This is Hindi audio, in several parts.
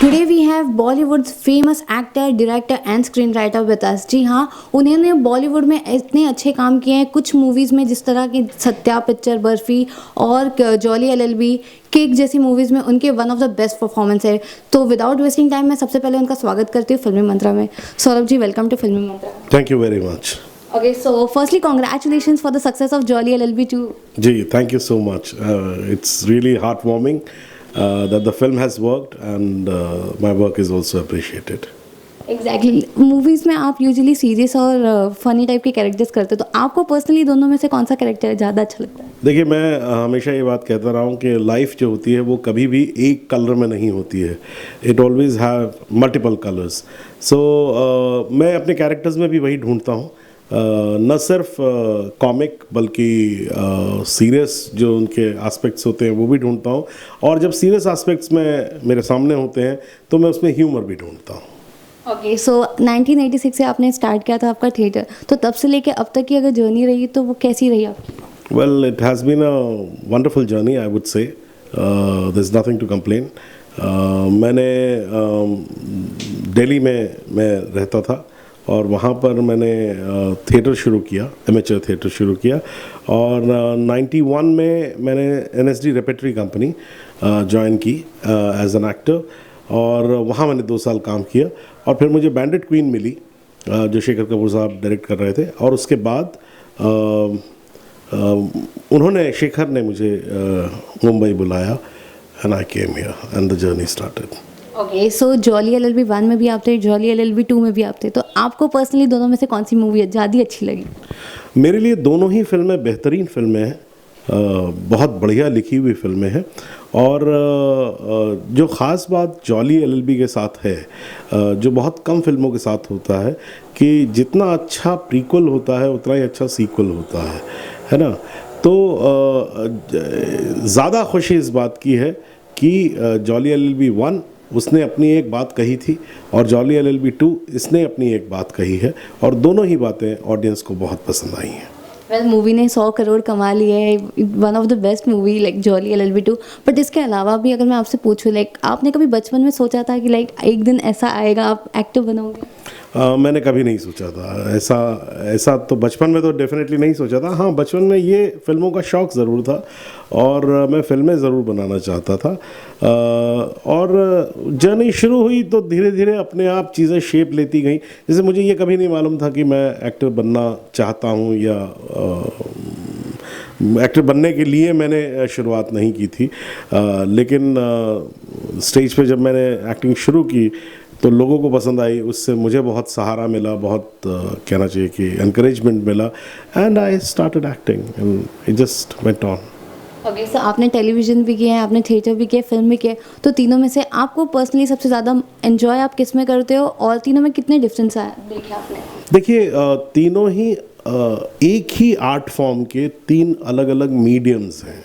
Today we have Bollywood's famous actor director and screen writer with us. जी हाँ, उन्होंने बॉलीवुड में इतने अच्छे काम किए हैं कुछ मूवीज़ में, जिस तरह की सत्या पिक्चर, बर्फी और जॉली एलएलबी, किक जैसी मूवीज़ में उनके one of the best performance है। तो विदाउट वेस्टिंग टाइम मैं सबसे पहले उनका स्वागत करती हूँ फिल्मी मंत्रा में। सौरभ जी, वेलकम टू फिल्मी मंत्रा। Thank you very much. Okay, so firstly, congratulations for the success of Jolly LLB 2. Gee, thank you so much. It's really heartwarming that the film has worked and my work is also appreciated. Exactly movies में आप यूजुअली सीरियस और फनी टाइप के कैरेक्टर्स करते हो, तो आपको पर्सनली दोनों में से कौन सा कैरेक्टर ज़्यादा अच्छा लगता है? देखिए, मैं हमेशा ये बात कहता रहा हूँ कि लाइफ जो होती है वो कभी भी एक कलर में नहीं होती है। It always have multiple colours. So मैं अपने कैरेक्टर्स में भी वही ढूंढता हूँ, न सिर्फ कॉमिक बल्कि सीरियस जो उनके एस्पेक्ट्स होते हैं वो भी ढूंढता हूँ, और जब सीरियस एस्पेक्ट्स में मेरे सामने होते हैं तो मैं उसमें ह्यूमर भी ढूंढता हूँ। ओके, सो 1986 से आपने स्टार्ट किया था आपका थिएटर, तो तब से लेके अब तक की अगर जर्नी रही तो वो कैसी रही आपकी? Well, it has been a wonderful journey, I would say. There's nothing to complain. मैंने दिल्ली में मैं रहता था और वहाँ पर मैंने थिएटर शुरू किया, एमेचर थिएटर शुरू किया, और 91 में मैंने NSD रेपेटरी कंपनी ज्वाइन की एज एन एक्टर, और वहाँ मैंने 2 साल काम किया, और फिर मुझे बैंडेड क्वीन मिली जो शेखर कपूर साहब डायरेक्ट कर रहे थे, और उसके बाद शेखर ने मुझे मुंबई बुलाया and I came here and the journey started. Okay, so jolly LLB 1 में भी आप थे, जॉली एलएलबी 2 में भी आप थे, तो आपको पर्सनली दोनों में से कौन सी मूवी ज़्यादा अच्छी लगी? मेरे लिए दोनों ही फिल्में बेहतरीन फिल्में हैं, बहुत बढ़िया लिखी हुई फिल्में हैं, और जो ख़ास बात जॉली एलएलबी के साथ है, जो बहुत कम फिल्मों के साथ होता है, कि जितना अच्छा प्रीक्वल होता है उतना ही अच्छा सीक्वल होता है ना। तो ज़्यादा खुशी इस बात की है कि जॉली एलएलबी 1 उसने अपनी एक बात कही थी, और जॉली एलएलबी 2 इसने अपनी एक बात कही है, और दोनों ही बातें ऑडियंस को बहुत पसंद आई हैं। वेल, मूवी ने 100 करोड़ कमा लिए है, one of the best movie like jolly LLB 2। But इसके अलावा भी अगर मैं आपसे पूछूँ, लाइक आपने कभी बचपन में सोचा था कि लाइक एक दिन ऐसा आएगा आप एक्टर बनोगे? मैंने कभी नहीं सोचा था ऐसा तो बचपन में तो डेफिनेटली नहीं सोचा था। हाँ, बचपन में ये फिल्मों का शौक़ ज़रूर था, और मैं फिल्में ज़रूर बनाना चाहता था, और जर्नी शुरू हुई तो धीरे धीरे अपने आप चीज़ें शेप लेती गई। जैसे मुझे ये कभी नहीं मालूम था कि मैं एक्टर बनना चाहता हूँ, या एक्टर बनने के लिए मैंने शुरुआत नहीं की थी, लेकिन स्टेज पे जब मैंने एक्टिंग शुरू की तो लोगों को पसंद आई, उससे मुझे बहुत सहारा मिला, बहुत कहना चाहिए कि एनकरेजमेंट मिला, and I started acting and it just went on. Okay, so आपने टेलीविज़न भी किया है, आपने थिएटर भी किया, फिल्म भी किया, तो तीनों में से आपको पर्सनली सबसे ज़्यादा एंजॉय आप किस में करते हो, और तीनों में कितने डिफरेंस आए देखे आपने? देखिए, तीनों ही एक ही आर्ट फॉर्म के 3 अलग अलग मीडियम्स हैं।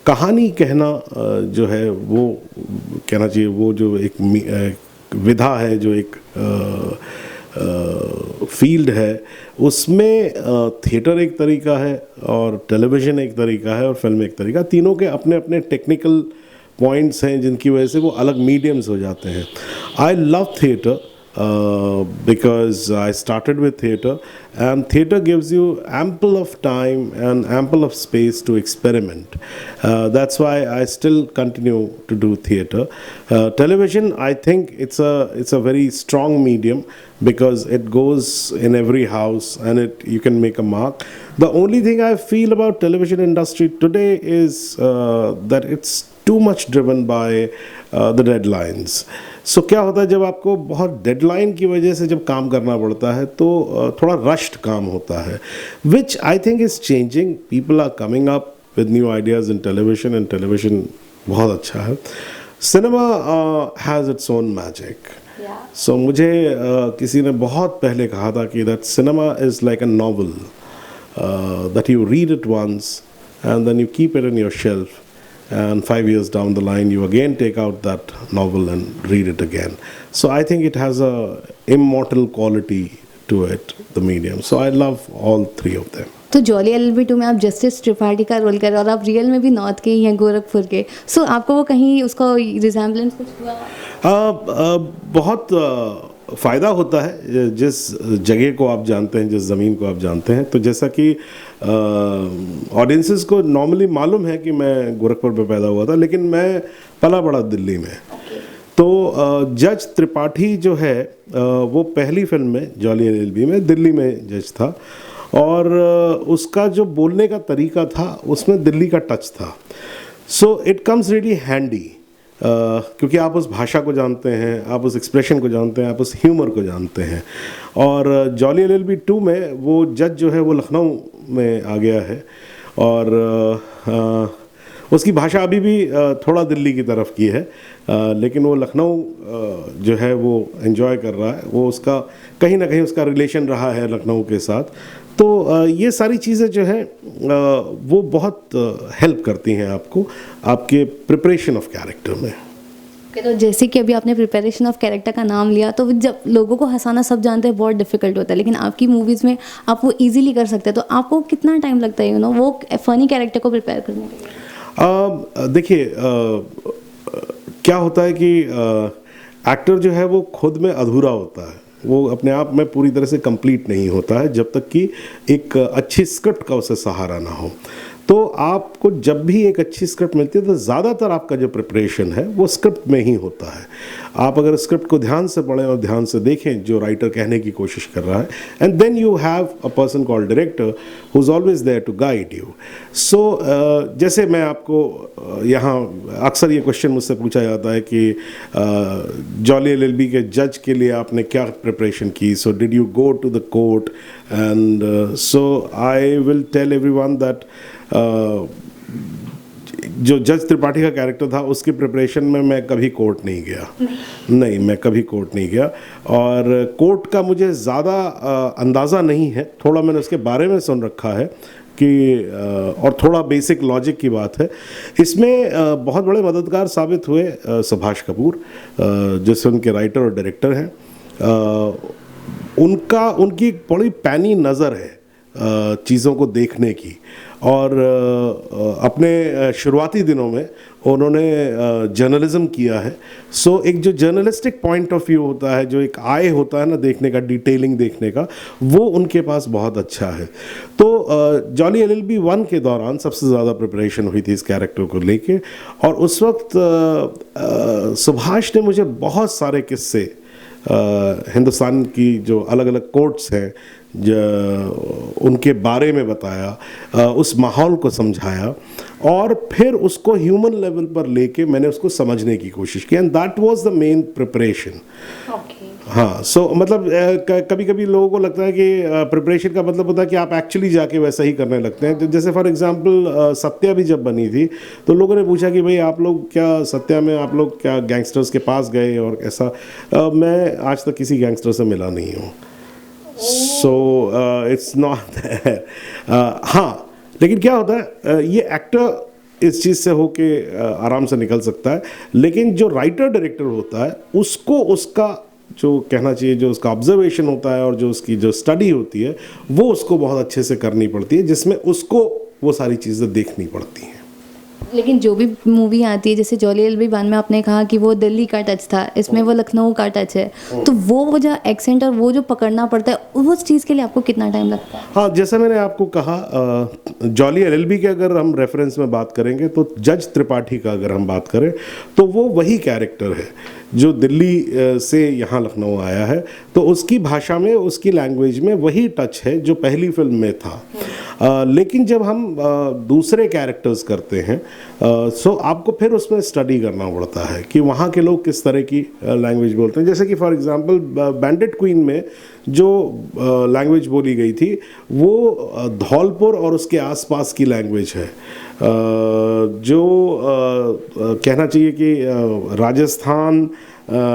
कहानी कहना जो है वो कहना चाहिए, वो जो एक विधा है, जो एक फील्ड है, उसमें थिएटर एक तरीका है, और टेलीविज़न एक तरीका है, और फिल्म एक तरीका। तीनों के अपने अपने टेक्निकल पॉइंट्स हैं जिनकी वजह से वो अलग मीडियम्स हो जाते हैं। I love theatre because I started with theatre, and theatre gives you ample of time and ample of space to experiment. That's why I still continue to do theatre. Television, I think it's a very strong medium because it goes in every house and you can make a mark. The only thing I feel about television industry today is that it's too much driven by the deadlines. सो क्या होता है, जब आपको बहुत डेडलाइन की वजह से जब काम करना पड़ता है तो थोड़ा रश्ड काम होता है, which I think is changing. People are coming up with new ideas in television, and television बहुत अच्छा है। Cinema has its own magic. So मुझे किसी ने बहुत पहले कहा था कि that cinema is like a novel, that you read it once and then you keep it in your shelf, and 5 years down the line you again take out that novel and read it again. So I think it has a immortal quality to it, the medium. So I love all 3 of them. तो जॉली LLB 2 में आप जस्टिस त्रिपाठी का रोल कर रहे हो और आप रियल में भी नॉर्थ के ही हैं, गोरखपुर के। सो आपको वो कहीं उसका रिजेम्बलेंस कुछ हुआ? बहुत फ़ायदा होता है जिस जगह को आप जानते हैं, जिस ज़मीन को आप जानते हैं। तो जैसा कि ऑडियंसेस को नॉर्मली मालूम है कि मैं गोरखपुर में पैदा हुआ था, लेकिन मैं पला बड़ा दिल्ली में। तो जज त्रिपाठी जो है वो पहली फिल्म में जॉली LLB में दिल्ली में जज था, और उसका जो बोलने का तरीका था उसमें दिल्ली का टच था। So it comes really handy, क्योंकि आप उस भाषा को जानते हैं, आप उस एक्सप्रेशन को जानते हैं, आप उस ह्यूमर को जानते हैं। और जॉली LLB 2 में वो जज जो है वो लखनऊ में आ गया है, और उसकी भाषा अभी भी थोड़ा दिल्ली की तरफ की है, लेकिन वो लखनऊ जो है वो एंजॉय कर रहा है। वो उसका कहीं ना कहीं उसका रिलेशन रहा है लखनऊ के साथ। तो ये सारी चीज़ें जो है वो बहुत हेल्प करती हैं आपको आपके प्रिपरेशन ऑफ कैरेक्टर में। तो जैसे कि अभी आपने प्रिपरेशन ऑफ कैरेक्टर का नाम लिया, तो जब लोगों को हंसाना सब जानते हैं बहुत डिफिकल्ट होता है, लेकिन आपकी मूवीज़ में आप वो इजीली कर सकते हैं। तो आपको कितना टाइम लगता है वो फनी कैरेक्टर को प्रिपेयर करने के लिए? देखिए, क्या होता है कि एक्टर जो है वो खुद में अधूरा होता है, वो अपने आप में पूरी तरह से कंप्लीट नहीं होता है जब तक कि एक अच्छी स्क्रिप्ट का उसे सहारा ना हो। तो आपको जब भी एक अच्छी स्क्रिप्ट मिलती है तो ज़्यादातर आपका जो प्रिपरेशन है वो स्क्रिप्ट में ही होता है। आप अगर स्क्रिप्ट को ध्यान से पढ़ें और ध्यान से देखें जो राइटर कहने की कोशिश कर रहा है, and then you have a person called director who is always there to guide you. So जैसे मैं आपको यहाँ अक्सर ये क्वेश्चन मुझसे पूछा जाता है कि जॉली LLB के जज के लिए आपने क्या प्रिपरेशन की, so did you go to the court, and so I will tell everyone that जो जज त्रिपाठी का कैरेक्टर था उसकी प्रिपरेशन में मैं कभी कोर्ट नहीं गया। नहीं, मैं कभी कोर्ट नहीं गया, और कोर्ट का मुझे ज़्यादा अंदाज़ा नहीं है। थोड़ा मैंने उसके बारे में सुन रखा है कि और थोड़ा बेसिक लॉजिक की बात है। इसमें बहुत बड़े मददगार साबित हुए सुभाष कपूर, जो फिल्म के राइटर और डायरेक्टर हैं। उनकी बड़ी पैनी नज़र है चीज़ों को देखने की, और अपने शुरुआती दिनों में उन्होंने जर्नलिज्म किया है। सो एक जो जर्नलिस्टिक पॉइंट ऑफ व्यू होता है, जो एक आय होता है ना देखने का, डिटेलिंग देखने का, वो उनके पास बहुत अच्छा है। तो जॉली LLB 1 के दौरान सबसे ज़्यादा प्रिपरेशन हुई थी इस कैरेक्टर को लेके, और उस वक्त सुभाष ने मुझे बहुत सारे किस्से हिंदुस्तान की जो अलग अलग कोर्ट्स हैं उनके बारे में बताया, उस माहौल को समझाया, और फिर उसको ह्यूमन लेवल पर लेके मैंने उसको समझने की कोशिश की, and that was the main preparation. हाँ, सो मतलब कभी कभी लोगों को लगता है कि प्रिपरेशन का मतलब होता है कि आप एक्चुअली जाके वैसा ही करने लगते हैं। तो जैसे फॉर एग्जांपल सत्या भी जब बनी थी तो लोगों ने पूछा कि भाई आप लोग क्या सत्या में आप लोग क्या गैंगस्टर्स के पास गए और ऐसा। मैं आज तक किसी गैंगस्टर से मिला नहीं हूँ। So it's not that. हाँ, लेकिन क्या होता है ये एक्टर इस चीज़ से होके आराम से निकल सकता है, लेकिन जो राइटर डायरेक्टर होता है उसको उसका जो कहना चाहिए, जो उसका ऑब्जर्वेशन होता है और जो उसकी जो स्टडी होती है वो उसको बहुत अच्छे से करनी पड़ती है, जिसमें उसको वो सारी चीज़ें देखनी पड़ती हैं। लेकिन जो भी मूवी आती है, जैसे जॉली LLB 1 में आपने कहा कि वो दिल्ली का टच था, इसमें वो लखनऊ का टच है, तो वो जो एक्सेंट और वो जो पकड़ना पड़ता है उस चीज़ के लिए आपको कितना टाइम लगता है? हाँ, जैसा मैंने आपको कहा, जॉली LLB के अगर हम रेफरेंस में बात करेंगे तो जज त्रिपाठी का अगर हम बात करें तो वो वही कैरेक्टर है जो दिल्ली से यहाँ लखनऊ आया है, तो उसकी भाषा में, उसकी लैंग्वेज में वही टच है जो पहली फिल्म में था। लेकिन जब हम दूसरे कैरेक्टर्स करते हैं सो आपको फिर उसमें स्टडी करना पड़ता है कि वहाँ के लोग किस तरह की लैंग्वेज बोलते हैं। जैसे कि फॉर एग्जांपल बैंडिट क्वीन में जो लैंग्वेज बोली गई थी वो धौलपुर और उसके आसपास की लैंग्वेज है, जो कहना चाहिए कि राजस्थान,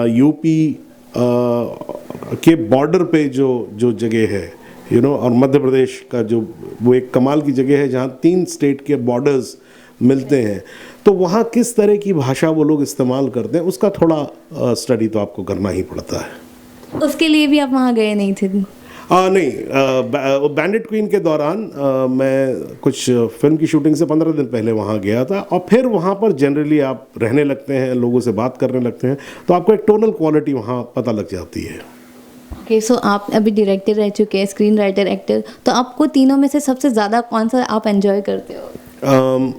यूपी के बॉर्डर पे जो जगह है, और मध्य प्रदेश का जो वो एक कमाल की जगह है जहाँ 3 स्टेट के बॉर्डर्स मिलते हैं, तो वहाँ किस तरह की भाषा वो लोग इस्तेमाल करते हैं उसका थोड़ा स्टडी तो आपको करना ही पड़ता है। उसके लिए भी आप वहाँ गए नहीं थे? नहीं, बैंडिट क्वीन के दौरान मैं कुछ फिल्म की शूटिंग से 15 दिन पहले वहाँ गया था, और फिर वहाँ पर जनरली आप रहने लगते हैं, लोगों से बात करने लगते हैं, तो आपको एक टोनल क्वालिटी वहाँ पता लग जाती है। ओके, सो आप अभी डायरेक्टर रह चुके हैं, स्क्रीन राइटर, एक्टर, तो आपको तीनों में से सबसे ज़्यादा कौन सा आप एंजॉय करते हो?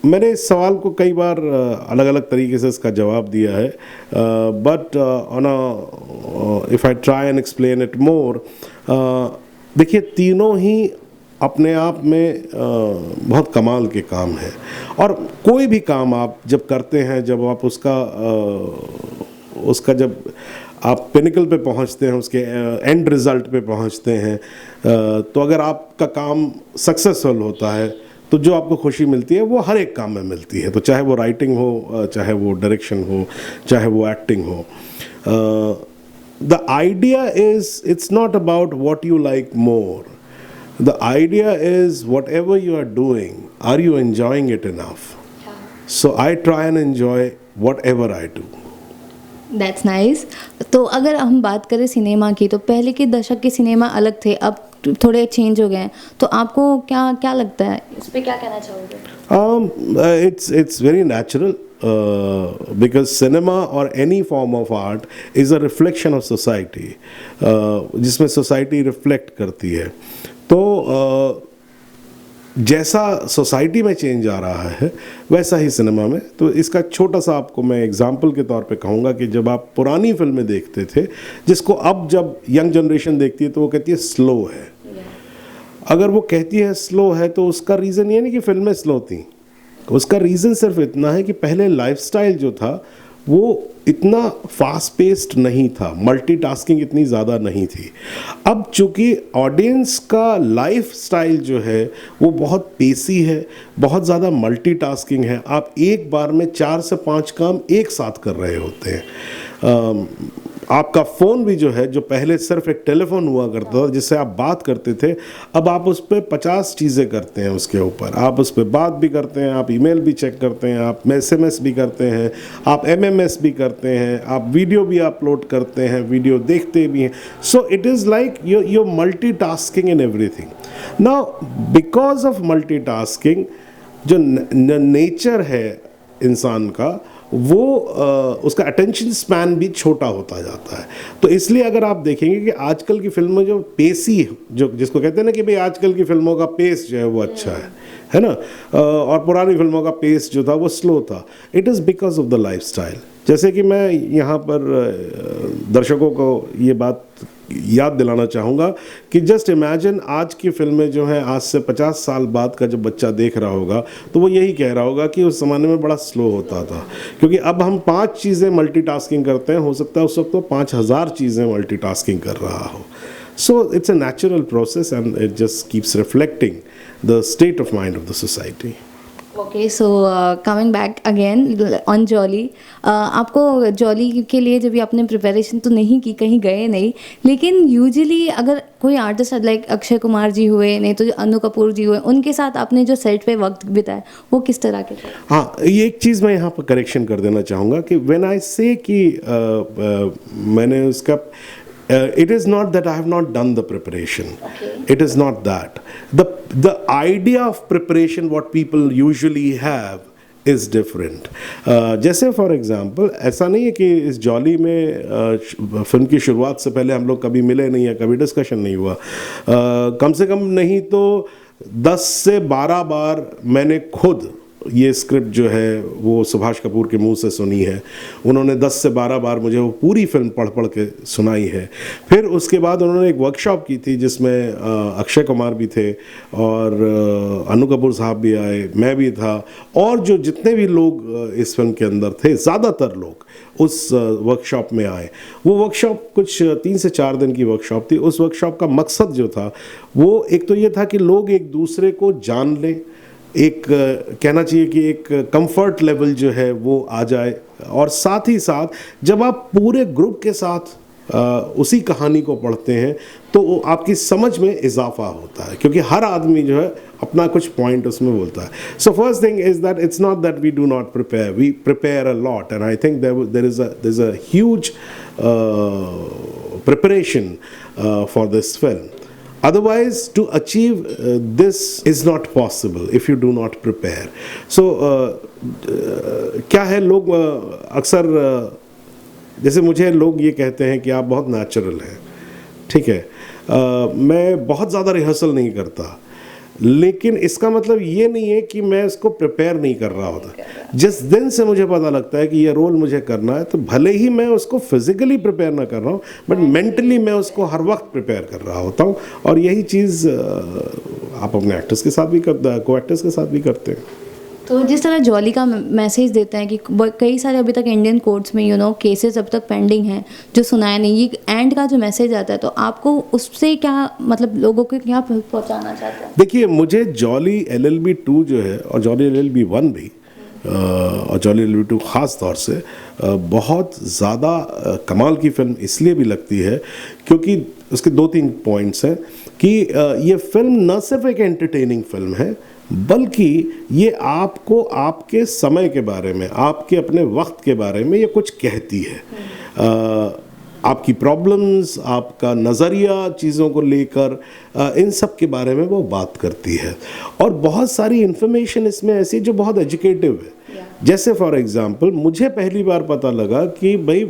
मैंने इस सवाल को कई बार अलग अलग तरीके से इसका जवाब दिया है, but if I try and explain it more, देखिए तीनों ही अपने आप में बहुत कमाल के काम हैं, और कोई भी काम आप जब करते हैं, जब आप उसका जब आप पिनिकल पे पहुंचते हैं, उसके एंड रिज़ल्ट पे पहुंचते हैं, तो अगर आपका काम सक्सेसफुल होता है तो जो आपको खुशी मिलती है वो हर एक काम में मिलती है, तो चाहे वो राइटिंग हो, चाहे वो डायरेक्शन हो, चाहे वो एक्टिंग हो। The idea is, it's not about what you like more, the idea is whatever you are doing, are you enjoying it enough? So I try and enjoy whatever I do. That's nice. तो अगर हम बात करें सिनेमा की, तो पहले के दशक के सिनेमा अलग थे, अब थोड़े चेंज हो गए हैं, तो आपको क्या क्या लगता है, इस पे क्या कहना चाहोगे? It's very natural, because cinema or any form of art is a reflection of society, जिसमें society reflect करती है। तो जैसा सोसाइटी में चेंज आ रहा है वैसा ही सिनेमा में, तो इसका छोटा सा आपको मैं एग्जांपल के तौर पे कहूँगा कि जब आप पुरानी फिल्में देखते थे, जिसको अब जब यंग जनरेशन देखती है तो वो कहती है स्लो है। अगर वो कहती है स्लो है तो उसका रीज़न ये नहीं कि फिल्में स्लो थी, उसका रीज़न सिर्फ इतना है कि पहले लाइफस्टाइल जो था वो इतना फास्ट पेस्ड नहीं था, मल्टीटास्किंग इतनी ज़्यादा नहीं थी। अब चूँकि ऑडियंस का लाइफ स्टाइल जो है वो बहुत पेसी है, बहुत ज़्यादा मल्टीटास्किंग है, आप एक बार में 4 से 5 काम एक साथ कर रहे होते हैं। आपका फ़ोन भी जो है, जो पहले सिर्फ एक टेलीफोन हुआ करता था जिससे आप बात करते थे, अब आप उस पर 50 चीज़ें करते हैं, उसके ऊपर आप उस पर बात भी करते हैं, आप ईमेल भी चेक करते हैं, आप SMS भी करते हैं, आप MMS भी करते हैं, आप वीडियो भी अपलोड करते हैं, वीडियो देखते भी हैं। So it is like you're multitasking in everything. Now because of multitasking, जो नेचर है इंसान का, वो उसका अटेंशन स्पैन भी छोटा होता जाता है। तो इसलिए अगर आप देखेंगे कि आजकल की फिल्में जो पेसी, जो जिसको कहते हैं ना कि भाई आजकल की फिल्मों का पेस जो है वो अच्छा है ना, और पुरानी फिल्मों का पेस जो था वो स्लो था। It is because of the lifestyle. जैसे कि मैं यहाँ पर दर्शकों को ये बात याद दिलाना चाहूँगा कि जस्ट इमेजिन आज की फिल्में जो हैं, आज से 50 साल बाद का जब बच्चा देख रहा होगा तो वो यही कह रहा होगा कि उस ज़माने में बड़ा स्लो होता था, क्योंकि अब हम 5 चीज़ें मल्टीटास्किंग करते हैं, हो सकता है उस वक्त तो 5000 चीज़ें मल्टीटास्किंग कर रहा हो। So it's a natural process and it just keeps reflecting the state of mind of the society. Okay, so coming back again on jolly, आपको जॉली के लिए जब भी आपने प्रिपरेशन तो नहीं की, कहीं गए नहीं, लेकिन यूजुअली अगर कोई आर्टिस्ट लाइक अक्षय कुमार जी हुए, नहीं तो जो अनु कपूर जी हुए, उनके साथ आपने जो सेट पे वक्त बिताया वो किस तरह के थे? हाँ, ये एक चीज़ मैं यहाँ पर करेक्शन कर देना चाहूँगा कि व्हेन आई से कि मैंने उसका it is not that I have not done the preparation. Okay. It is not that. The idea of preparation what people usually have is different. जैसे फॉर एग्जांपल ऐसा नहीं है कि इस जॉली में फिल्म की शुरुआत से पहले हम लोग कभी मिले नहीं है, कभी डिस्कशन नहीं हुआ। कम से कम नहीं तो 10 से 12 बार मैंने खुद ये स्क्रिप्ट जो है वो सुभाष कपूर के मुंह से सुनी है। उन्होंने 10 से 12 बार मुझे वो पूरी फिल्म पढ़ पढ़ के सुनाई है। फिर उसके बाद उन्होंने एक वर्कशॉप की थी जिसमें अक्षय कुमार भी थे और अनु कपूर साहब भी आए, मैं भी था, और जो जितने भी लोग इस फिल्म के अंदर थे, ज़्यादातर लोग उस वर्कशॉप में आए। वो वर्कशॉप कुछ 3 से 4 दिन की वर्कशॉप थी। उस वर्कशॉप का मकसद जो था वो एक तो ये था कि लोग एक दूसरे को जान लें, एक कहना चाहिए कि एक कंफर्ट लेवल जो है वो आ जाए, और साथ ही साथ जब आप पूरे ग्रुप के साथ उसी कहानी को पढ़ते हैं तो आपकी समझ में इजाफा होता है, क्योंकि हर आदमी जो है अपना कुछ पॉइंट उसमें बोलता है। So first thing is that it's not that we do not prepare, we prepare a lot, and I think there is a huge preparation for this film. Otherwise, to achieve this is not possible if you do not prepare. So, क्या है, लोग अक्सर जैसे मुझे लोग ये कहते हैं कि आप बहुत नेचुरल हैं, ठीक है, मैं बहुत ज़्यादा रिहर्सल नहीं करता, लेकिन इसका मतलब ये नहीं है कि मैं इसको प्रिपेयर नहीं कर रहा होता। जिस दिन से मुझे पता लगता है कि ये रोल मुझे करना है, तो भले ही मैं उसको फिजिकली प्रिपेयर ना कर रहा हूँ, बट मेंटली मैं उसको हर वक्त प्रिपेयर कर रहा होता हूँ। और यही चीज़ आप अपने एक्टर्स के साथ भी करते, को एक्टर्स के साथ भी करते हैं। तो जिस तरह जॉली का मैसेज देता है कि कई सारे अभी तक इंडियन कोर्ट्स में केसेस अब तक पेंडिंग हैं जो सुनाया नहीं, ये एंड का जो मैसेज आता है, तो आपको उससे क्या मतलब लोगों को क्या पहुंचाना चाहते हैं? देखिए, मुझे जॉली LLB 2 जो है और जॉली LLB 1 भी और जॉली LLB 2 ख़ास तौर से बहुत ज़्यादा कमाल की फिल्म इसलिए भी लगती है क्योंकि उसके 2-3 पॉइंट्स हैं कि ये फिल्म न सिर्फ एक एंटरटेनिंग फिल्म है, बल्कि ये आपको आपके समय के बारे में, आपके अपने वक्त के बारे में ये कुछ कहती है। आपकी प्रॉब्लम्स, आपका नज़रिया चीज़ों को लेकर, इन सब के बारे में वो बात करती है। और बहुत सारी इन्फॉर्मेशन इसमें ऐसी जो बहुत एजुकेटिव है। जैसे फॉर एग्ज़ाम्पल, मुझे पहली बार पता लगा कि भाई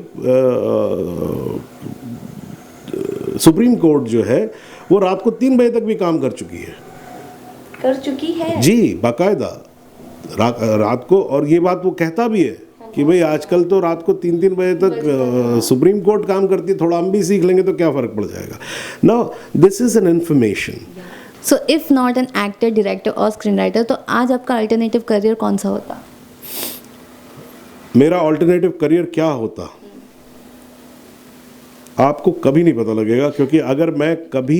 सुप्रीम कोर्ट जो है वो रात को 3 बजे तक भी काम कर चुकी है जी, बाकायदा रात को। और ये बात वो कहता भी है कि भाई आजकल तो रात को 3-3 बजे तक सुप्रीम कोर्ट काम करती है, थोड़ा हम भी सीख लेंगे तो क्या फ़र्क पड़ जाएगा। Now this is an information. So if not an actor, director और स्क्रीन राइटर, तो आज आपका अल्टरनेटिव करियर कौन सा होता? मेरा अल्टरनेटिव करियर क्या होता आपको कभी नहीं पता लगेगा, क्योंकि अगर मैं कभी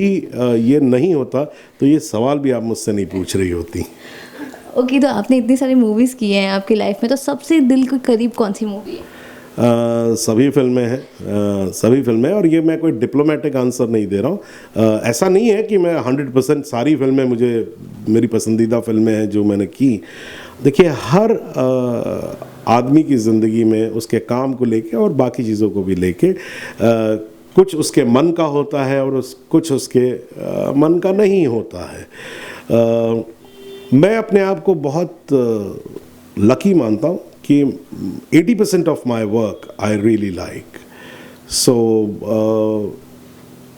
ये नहीं होता तो ये सवाल भी आप मुझसे नहीं पूछ रही होती। ओके, तो आपने इतनी सारी मूवीज़ की हैं आपकी लाइफ में, तो सबसे दिल के करीब कौन सी मूवी है? सभी फिल्में हैं, सभी फिल्में। और ये मैं कोई डिप्लोमेटिक आंसर नहीं दे रहा हूँ। ऐसा नहीं है कि मैं 100% सारी फिल्में मुझे मेरी पसंदीदा फिल्में हैं जो मैंने की। देखिए, हर आदमी की ज़िंदगी में उसके काम को लेके और बाकी चीज़ों को भी लेके कुछ उसके मन का होता है और कुछ उसके मन का नहीं होता है। मैं अपने आप को बहुत लकी मानता हूँ कि 80% of my work I really like. So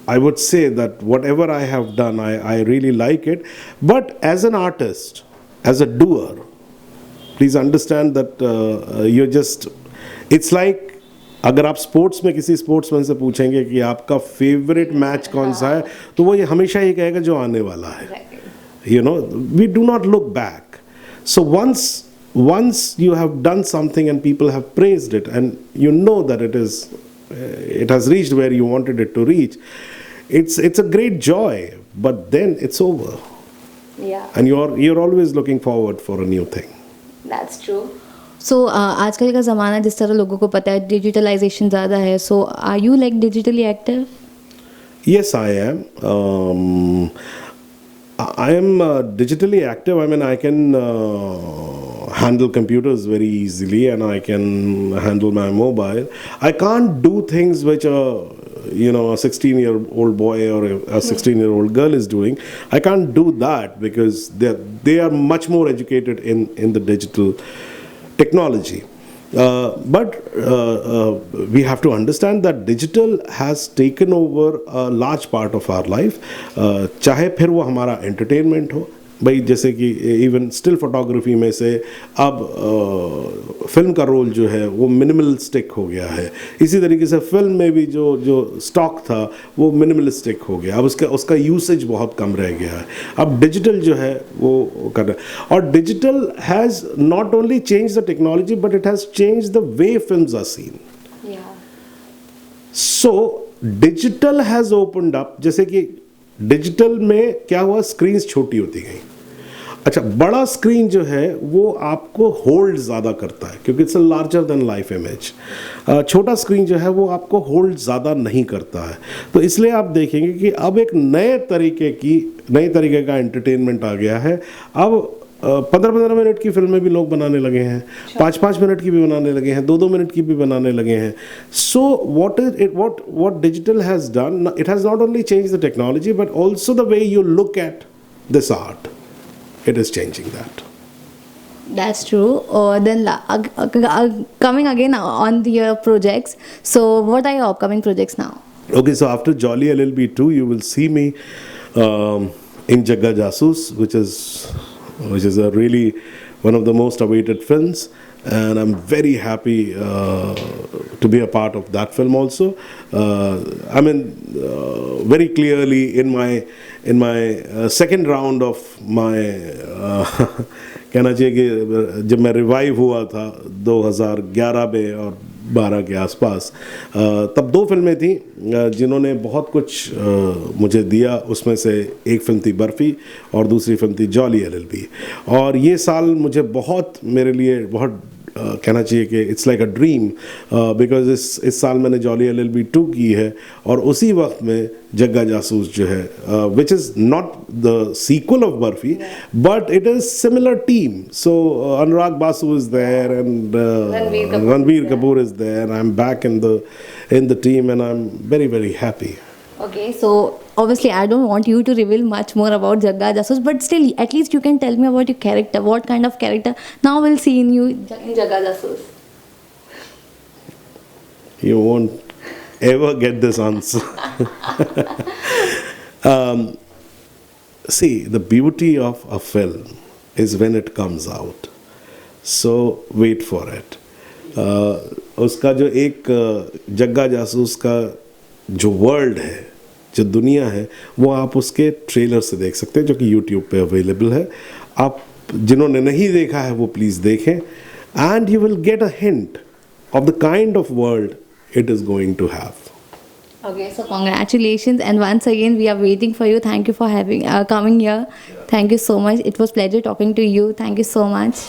I would say that whatever I have done, I really like it. But as an artist, as a doer, please understand that you're just, it's like अगर आप स्पोर्ट्स में किसी स्पोर्ट्समैन से पूछेंगे कि आपका फेवरेट मैच कौन सा है, तो वो ये हमेशा ही कहेगा जो आने वाला है। You know, we do not look back. So once you have done something and people have praised it and you know that it has reached where you wanted it to reach, it's a great joy, but then it's over. Yeah. And you're always looking forward for a new thing. That's true. So आजकल का ज़माना जिस तरह लोगों को पता है डिजिटलाइजेशन ज़्यादा है, so are you like digitally active? Yes, I am. I am digitally active. I mean, I can handle computers very easily and I can handle my mobile. I can't do things which a 16-year-old boy or a 16-year-old girl is doing. I can't do that because they are much more educated in the digital technology. But we have to understand that digital has taken over a large part of our life. चाहे फिर वो हमारा entertainment हो, भाई जैसे कि इवन स्टिल फोटोग्राफी में से अब फिल्म का रोल जो है वो मिनिमलिस्टिक हो गया है। इसी तरीके से फिल्म में भी जो स्टॉक था वो मिनिमलिस्टिक हो गया। अब उसका यूसेज बहुत कम रह गया है। अब डिजिटल जो है वो कर रहा है, और digital has not only change the technology but it has change the way films are seen. So digital has opened up, जैसे कि डिजिटल में क्या हुआ, स्क्रीन्स छोटी होती गई। अच्छा, बड़ा स्क्रीन जो है वो आपको होल्ड ज़्यादा करता है क्योंकि it's a larger than life image. छोटा स्क्रीन जो है वो आपको होल्ड ज़्यादा नहीं करता है। तो इसलिए आप देखेंगे कि अब एक नए तरीके का एंटरटेनमेंट आ गया है। अब 15-15 मिनट की फिल्में भी लोग बनाने लगे हैं, 5-5 मिनट की भी बनाने लगे हैं, 2-2 मिनट की भी बनाने लगे हैं. So what digital has done, it has not only changed the technology but also the way you look at this art. It is changing that. That's true. Then coming again on your projects. So what are your upcoming projects now? Okay, so after Jolly LLB 2, you will see me in Jagga Jasoos, which is a really one of the most awaited films, and I'm very happy to be a part of that film also. I mean, very clearly in my second round of my कहना चाहिए कि जब मैं रिवाइव हुआ था 2011 में और 12 के आसपास, तब 2 फिल्में थी जिन्होंने बहुत कुछ मुझे दिया. उसमें से एक फिल्म थी बर्फ़ी और दूसरी फिल्म थी जॉली LLB. और ये साल मुझे मेरे लिए बहुत कहना चाहिए कि it's like a dream, because इस साल मैंने जॉली LLB 2 की है और उसी वक्त में जग्गा जासूस जो है, which is not the sequel of Barfi but it is similar team. So Anurag Basu is there and Ranbir Kapoor is there. I am back in the team and I am very very happy. Okay, so obviously I don't want you to reveal much more about Jagga Jasoos, but still at least you can tell me about your character. What kind of character now we'll see in you in Jagga Jasoos? You won't ever get this answer. See, the beauty of a film is when it comes out. So wait for it. उसका जो एक जग्गा जासूस का जो वर्ल्ड है, जो दुनिया है, वो आप उसके ट्रेलर से देख सकते हैं जो कि YouTube पे अवेलेबल है. आप जिन्होंने नहीं देखा है वो प्लीज़ देखें, and you will get a hint of the kind of world it is going to have. Okay, so congratulations, and once again we are waiting for you. Thank you for having coming here. Thank you so much. It was pleasure talking to you. Thank you so much.